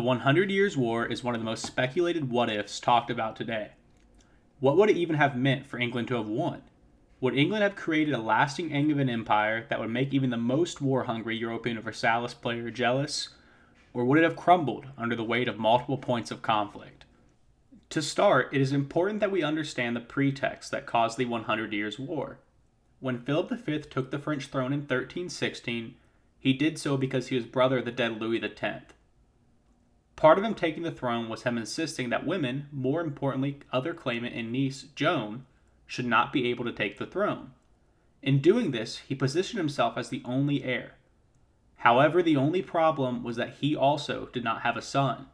The 100 Years' War is one of the most speculated what-ifs talked about today. What would it even have meant for England to have won? Would England have created a lasting Angevin empire that would make even the most war-hungry European Versailles player jealous? Or would it have crumbled under the weight of multiple points of conflict? To start, it is important that we understand the pretext that caused the 100 Years' War. When Philip V took the French throne in 1316, he did so because he was brother of the dead Louis X. Part of him taking the throne was him insisting that women, more importantly other claimant and niece, Joan, should not be able to take the throne. In doing this, he positioned himself as the only heir. However, the only problem was that he also did not have a son.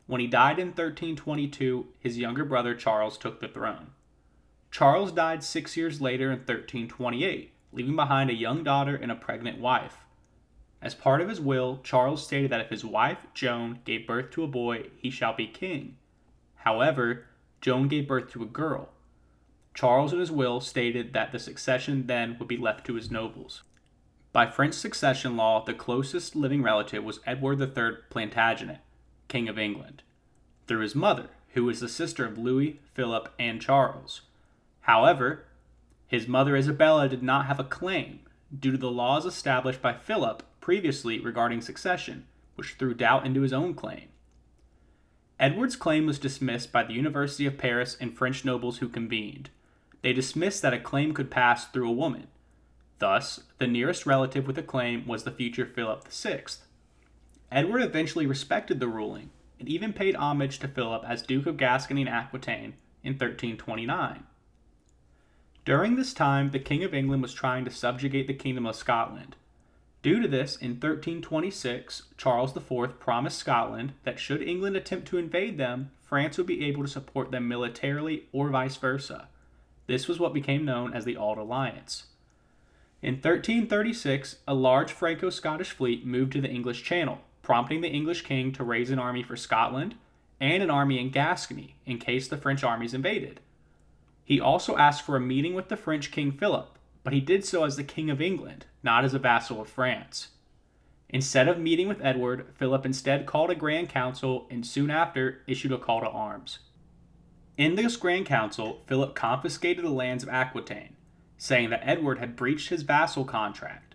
When he died in 1322, his younger brother Charles took the throne. Charles died 6 years later in 1328, leaving behind a young daughter and a pregnant wife. As part of his will, Charles stated that if his wife, Joan, gave birth to a boy, he shall be king. However, Joan gave birth to a girl. Charles in his will stated that the succession then would be left to his nobles. By French succession law, the closest living relative was Edward III Plantagenet, King of England, through his mother, who was the sister of Louis, Philip, and Charles. However, his mother Isabella did not have a claim due to the laws established by Philip previously regarding succession, which threw doubt into his own claim. Edward's claim was dismissed by the University of Paris and French nobles who convened. They dismissed that a claim could pass through a woman. Thus, the nearest relative with a claim was the future Philip VI. Edward eventually respected the ruling, and even paid homage to Philip as Duke of Gascony and Aquitaine in 1329. During this time, the King of England was trying to subjugate the Kingdom of Scotland. Due to this, in 1326, Charles IV promised Scotland that should England attempt to invade them, France would be able to support them militarily or vice versa. This was what became known as the Auld Alliance. In 1336, a large Franco-Scottish fleet moved to the English Channel, prompting the English king to raise an army for Scotland and an army in Gascony in case the French armies invaded. He also asked for a meeting with the French King Philip, but he did so as the King of England, not as a vassal of France. Instead of meeting with Edward, Philip instead called a Grand Council and soon after issued a call to arms. In this Grand Council, Philip confiscated the lands of Aquitaine, saying that Edward had breached his vassal contract.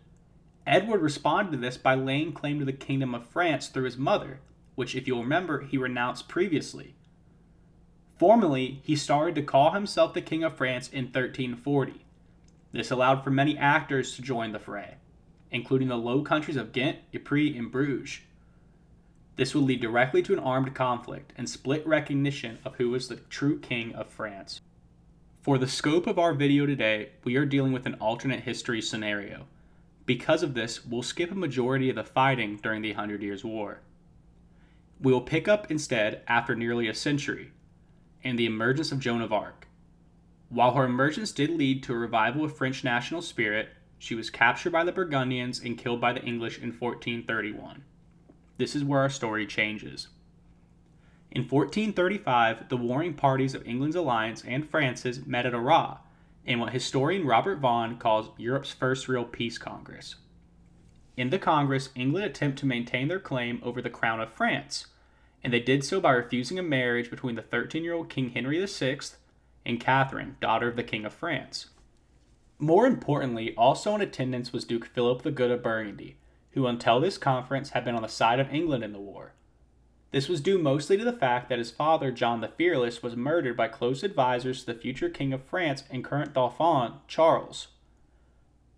Edward responded to this by laying claim to the Kingdom of France through his mother, which, if you'll remember, he renounced previously. Formally, he started to call himself the King of France in 1340. This allowed for many actors to join the fray, including the Low Countries of Ghent, Ypres, and Bruges. This would lead directly to an armed conflict and split recognition of who was the true King of France. For the scope of our video today, we are dealing with an alternate history scenario. Because of this, we'll skip a majority of the fighting during the 100 Years' War. We will pick up instead after nearly a century, and the emergence of Joan of Arc. While her emergence did lead to a revival of French national spirit, she was captured by the Burgundians and killed by the English in 1431. This is where our story changes. In 1435, the warring parties of England's alliance and France's met at Arras, in what historian Robert Vaughan calls Europe's first real peace congress. In the Congress, England attempted to maintain their claim over the crown of France, and they did so by refusing a marriage between the 13-year-old King Henry VI and Catherine, daughter of the King of France. More importantly, also in attendance was Duke Philip the Good of Burgundy, who until this conference had been on the side of England in the war. This was due mostly to the fact that his father, John the Fearless, was murdered by close advisors to the future King of France and current Dauphin, Charles.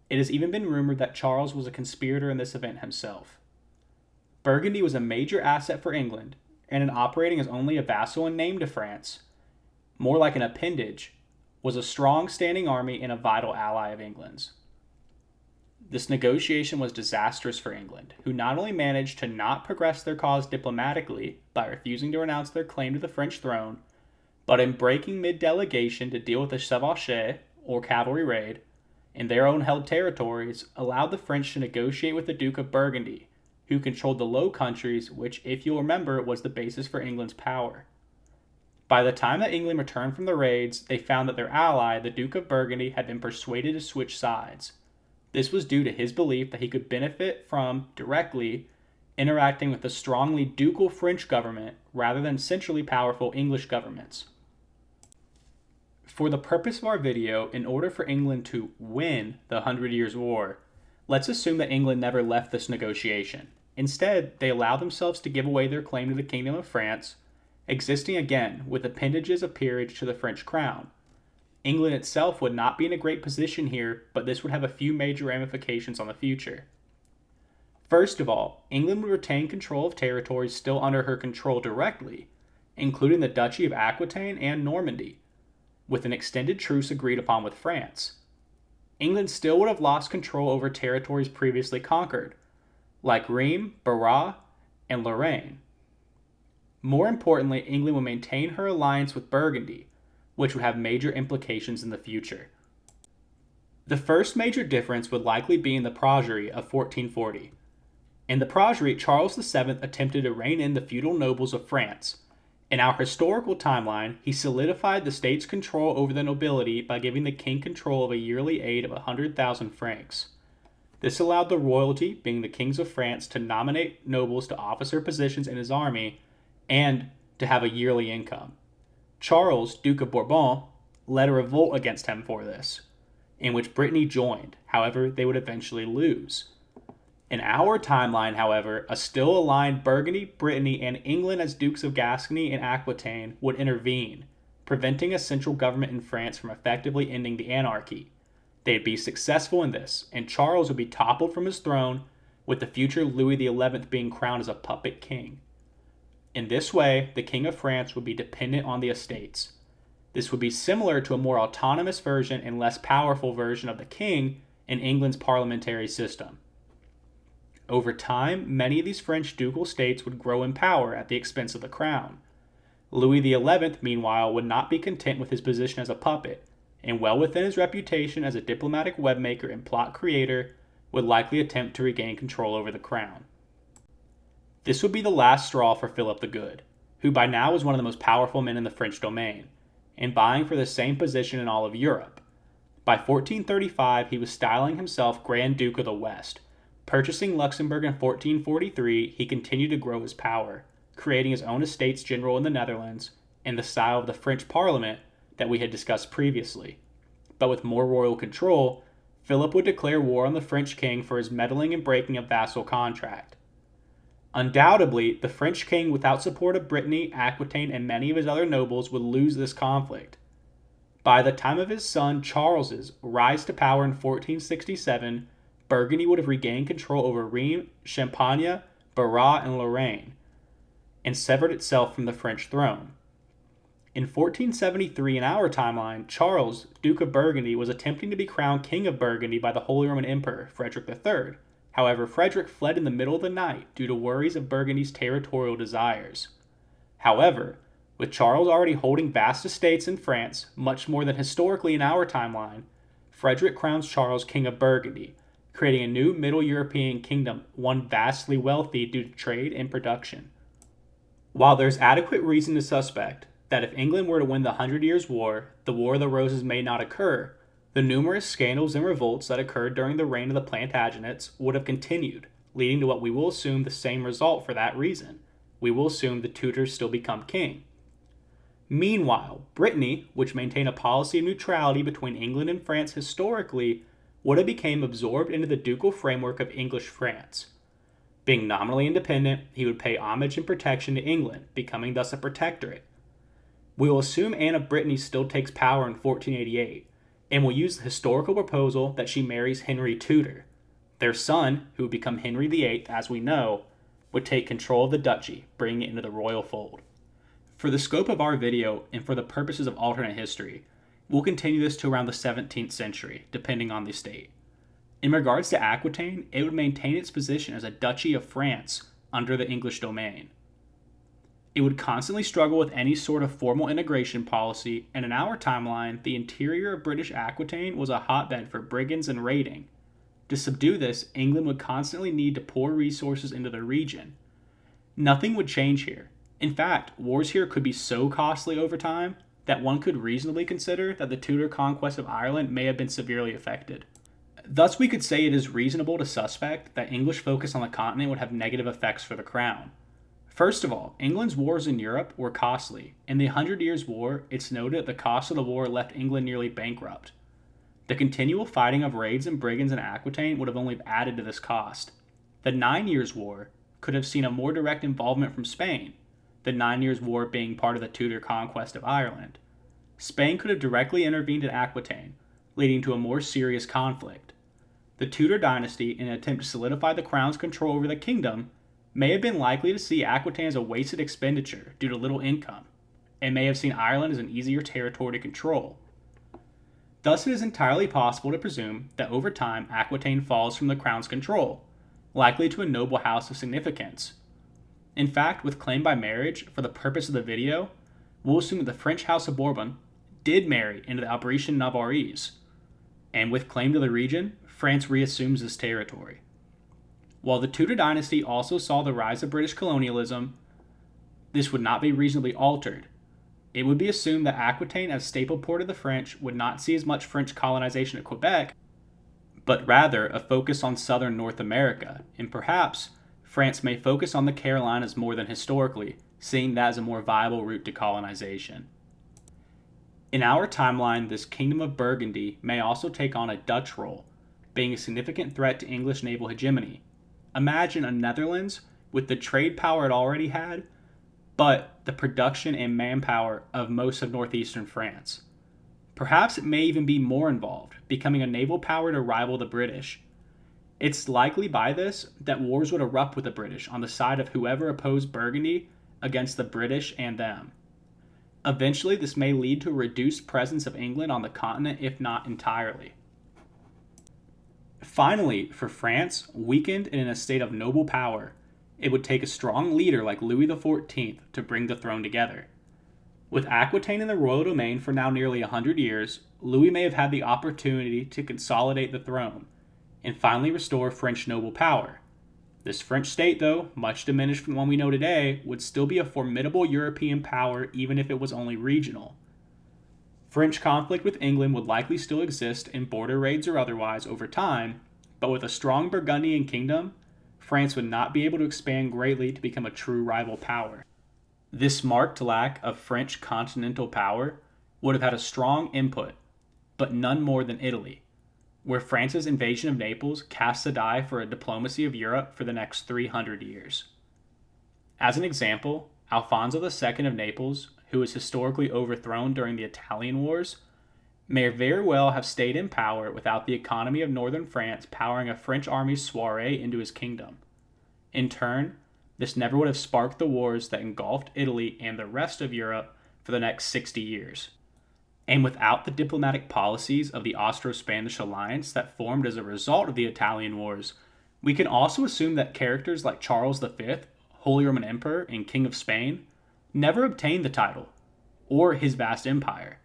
It has even been rumored that Charles was a conspirator in this event himself. Burgundy was a major asset for England, and in operating as only a vassal in name to France, more like an appendage, was a strong standing army and a vital ally of England's. This negotiation was disastrous for England, who not only managed to not progress their cause diplomatically by refusing to renounce their claim to the French throne, but in breaking mid-delegation to deal with a chevauchée, or cavalry raid, in their own held territories, allowed the French to negotiate with the Duke of Burgundy, who controlled the Low Countries, which, if you'll remember, was the basis for England's power. By the time that England returned from the raids, they found that their ally, the Duke of Burgundy, had been persuaded to switch sides. This was due to his belief that he could benefit from, directly, interacting with the strongly ducal French government rather than centrally powerful English governments. For the purpose of our video, in order for England to win the 100 Years' War, let's assume that England never left this negotiation. Instead, they allowed themselves to give away their claim to the Kingdom of France, existing again with appendages of peerage to the French crown. England itself would not be in a great position here, but this would have a few major ramifications on the future. First of all, England would retain control of territories still under her control directly, including the Duchy of Aquitaine and Normandy, with an extended truce agreed upon with France. England still would have lost control over territories previously conquered, like Rheims, Barras, and Lorraine. More importantly, England would maintain her alliance with Burgundy, which would have major implications in the future. The first major difference would likely be in the Progeny of 1440. In the Progeny, Charles VII attempted to rein in the feudal nobles of France. In our historical timeline, he solidified the state's control over the nobility by giving the king control of a yearly aid of 100,000 francs. This allowed the royalty, being the kings of France, to nominate nobles to officer positions in his army and to have a yearly income. Charles, Duke of Bourbon, led a revolt against him for this, in which Brittany joined. However, they would eventually lose. In our timeline, however, a still aligned Burgundy, Brittany, and England as Dukes of Gascony and Aquitaine would intervene, preventing a central government in France from effectively ending the anarchy. They'd be successful in this, and Charles would be toppled from his throne, with the future Louis XI being crowned as a puppet king. In this way, the King of France would be dependent on the estates. This would be similar to a more autonomous version and less powerful version of the king in England's parliamentary system. Over time, many of these French ducal states would grow in power at the expense of the crown. Louis XI, meanwhile, would not be content with his position as a puppet, and well within his reputation as a diplomatic webmaker and plot creator, would likely attempt to regain control over the crown. This would be the last straw for Philip the Good, who by now was one of the most powerful men in the French domain, and vying for the same position in all of Europe. By 1435, he was styling himself Grand Duke of the West. Purchasing Luxembourg in 1443, he continued to grow his power, creating his own Estates General in the Netherlands, in the style of the French Parliament that we had discussed previously. But with more royal control, Philip would declare war on the French king for his meddling and breaking of vassal contract. Undoubtedly, the French king, without support of Brittany, Aquitaine, and many of his other nobles, would lose this conflict. By the time of his son Charles's rise to power in 1467, Burgundy would have regained control over Rheims, Champagne, Barras, and Lorraine, and severed itself from the French throne. In 1473, in our timeline, Charles, Duke of Burgundy, was attempting to be crowned King of Burgundy by the Holy Roman Emperor, Frederick III. However, Frederick fled in the middle of the night due to worries of Burgundy's territorial desires. However, with Charles already holding vast estates in France, much more than historically in our timeline, Frederick crowns Charles King of Burgundy, creating a new Middle European kingdom, one vastly wealthy due to trade and production. While there's adequate reason to suspect that if England were to win the 100 Years' War, the War of the Roses may not occur, the numerous scandals and revolts that occurred during the reign of the Plantagenets would have continued, leading to what we will assume the same result for that reason. We will assume the Tudors still become king. Meanwhile, Brittany, which maintained a policy of neutrality between England and France historically, would have become absorbed into the ducal framework of English France. Being nominally independent, he would pay homage and protection to England, becoming thus a protectorate. We will assume Anne of Brittany still takes power in 1488, and will use the historical proposal that she marries Henry Tudor. Their son, who would become Henry VIII, as we know, would take control of the duchy, bringing it into the royal fold. For the scope of our video, and for the purposes of alternate history, we'll continue this to around the 17th century, depending on the state. In regards to Aquitaine, it would maintain its position as a Duchy of France under the English domain. It would constantly struggle with any sort of formal integration policy, and in our timeline, the interior of British Aquitaine was a hotbed for brigands and raiding. To subdue this, England would constantly need to pour resources into the region. Nothing would change here. In fact, wars here could be so costly over time that one could reasonably consider that the Tudor conquest of Ireland may have been severely affected. Thus, we could say it is reasonable to suspect that English focus on the continent would have negative effects for the crown. First of all, England's wars in Europe were costly. In the Hundred Years' War, it's noted that the cost of the war left England nearly bankrupt. The continual fighting of raids and brigands in Aquitaine would have only added to this cost. The 9 Years' War could have seen a more direct involvement from Spain, the 9 Years' War being part of the Tudor conquest of Ireland. Spain could have directly intervened at Aquitaine, leading to a more serious conflict. The Tudor dynasty, in an attempt to solidify the crown's control over the kingdom, may have been likely to see Aquitaine as a wasted expenditure due to little income, and may have seen Ireland as an easier territory to control. Thus, it is entirely possible to presume that over time Aquitaine falls from the crown's control, likely to a noble house of significance. In fact, with claim by marriage, for the purpose of the video, we'll assume that the French House of Bourbon did marry into the Albretian Navarrese, and with claim to the region, France reassumes this territory. While the Tudor dynasty also saw the rise of British colonialism, this would not be reasonably altered. It would be assumed that Aquitaine, as staple port of the French, would not see as much French colonization of Quebec, but rather a focus on southern North America, and perhaps France may focus on the Carolinas more than historically, seeing that as a more viable route to colonization. In our timeline, this Kingdom of Burgundy may also take on a Dutch role, being a significant threat to English naval hegemony. Imagine a Netherlands with the trade power it already had, but the production and manpower of most of northeastern France. Perhaps it may even be more involved, becoming a naval power to rival the British. It's likely by this that wars would erupt with the British on the side of whoever opposed Burgundy against the British and them. Eventually, this may lead to a reduced presence of England on the continent, if not entirely. Finally, for France, weakened and in a state of noble power, it would take a strong leader like Louis XIV to bring the throne together. With Aquitaine in the royal domain for now nearly 100 years, Louis may have had the opportunity to consolidate the throne and finally restore French noble power. This French state, though, much diminished from the one we know today, would still be a formidable European power even if it was only regional. French conflict with England would likely still exist in border raids or otherwise over time, but with a strong Burgundian kingdom, France would not be able to expand greatly to become a true rival power. This marked lack of French continental power would have had a strong input, but none more than Italy, where France's invasion of Naples cast the die for a diplomacy of Europe for the next 300 years. As an example, Alfonso II of Naples, who was historically overthrown during the Italian Wars, may very well have stayed in power without the economy of northern France powering a French army's soiree into his kingdom. In turn, this never would have sparked the wars that engulfed Italy and the rest of Europe for the next 60 years. And without the diplomatic policies of the Austro-Spanish alliance that formed as a result of the Italian Wars, we can also assume that characters like Charles V, Holy Roman Emperor and King of Spain, never obtained the title, or his vast empire.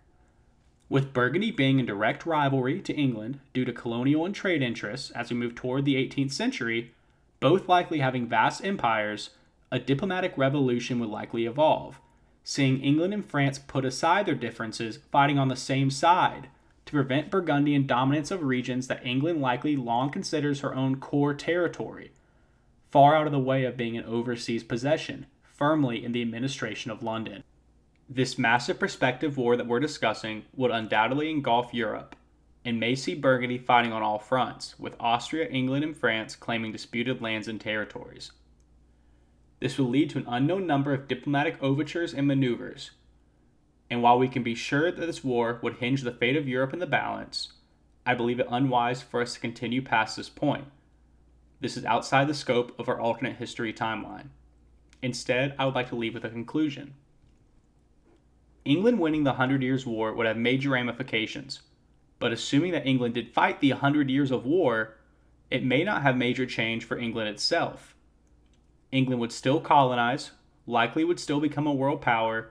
With Burgundy being in direct rivalry to England due to colonial and trade interests as we move toward the 18th century, both likely having vast empires, a diplomatic revolution would likely evolve, seeing England and France put aside their differences, fighting on the same side, to prevent Burgundian dominance of regions that England likely long considers her own core territory, far out of the way of being an overseas possession, firmly in the administration of London. This massive prospective war that we're discussing would undoubtedly engulf Europe, and may see Burgundy fighting on all fronts, with Austria, England, and France claiming disputed lands and territories. This will lead to an unknown number of diplomatic overtures and maneuvers, and while we can be sure that this war would hinge the fate of Europe in the balance, I believe it unwise for us to continue past this point. This is outside the scope of our alternate history timeline. Instead, I would like to leave with a conclusion. England winning the 100 Years' War would have major ramifications, but assuming that England did fight the 100 Years of War, it may not have major change for England itself. England would still colonize, likely would still become a world power,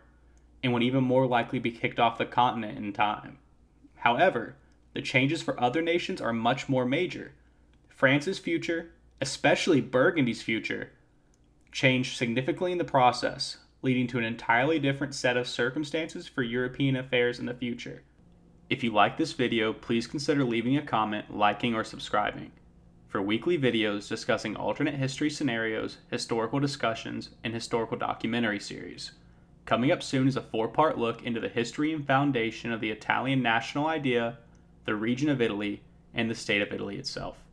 and would even more likely be kicked off the continent in time. However, the changes for other nations are much more major. France's future, especially Burgundy's future, changed significantly in the process, leading to an entirely different set of circumstances for European affairs in the future. If you like this video, please consider leaving a comment, liking, or subscribing. For weekly videos discussing alternate history scenarios, historical discussions, and historical documentary series. Coming up soon is a 4-part look into the history and foundation of the Italian national idea, the region of Italy, and the state of Italy itself.